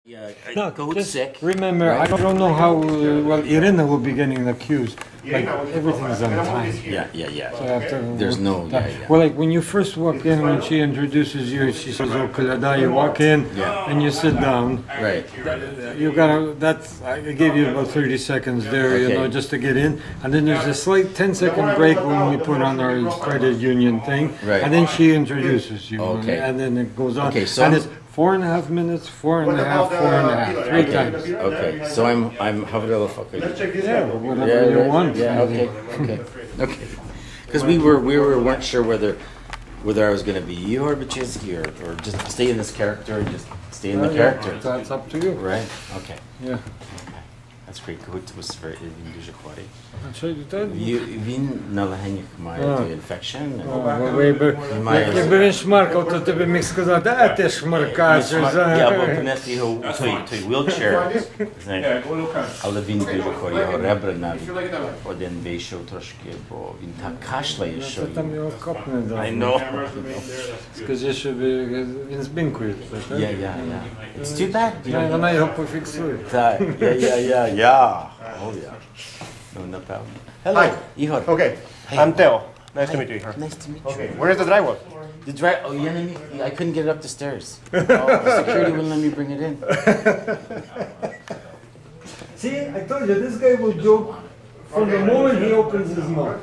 Yeah, No, go just sick. remember, right? I don't know how well Irina will be getting accused. Like everything's on time. Yeah. So after, There's no. Yeah. Well, like when you first walk in, when she introduces you, she says, "Oh, Kolada," you walk in and you sit down. Right. You gotta. That's. I gave you about 30 seconds there, you know, just to get in, and then there's a slight 10-second break when we put on our credit union thing, Right. and then she introduces you, Okay. and then it goes on. Okay, so and I'm- it's 4.5 minutes, 4.5, 4.5, three times. Okay, so I'm Havrylo Fakaliuk. Yeah, whatever you want. Yeah. Okay. Because we weren't sure whether I was going to be Genyk-Berezowsky or just stay in this character and just stay in the character. That's up to you. Right. Okay. Yeah. That's great. Атмосфера він дуже хворий. А що це? Він на легенях має інфекцію. Якби він шмаркав, то ти б міг сказати, а ти шмаркаєш. Я б принести його у той wheelchair, знаєш, але він дуже хворий, його ребра навіть один вийшов трошки, бо він так кашляє, що... Це там його копне. I know. Скажи, що він збінкує. Yeah. It's too bad. Вона його пофіксує. Так, yeah. Oh yeah. No, напевно. Hello, Hi. Igor. Okay, Hey. I'm Theo. Nice to meet you. Nice to meet you. Okay, where is the drywall? The oh, I couldn't get it up the stairs. The security wouldn't let me bring it in. See, I told you, this guy will joke from the moment he opens his mouth.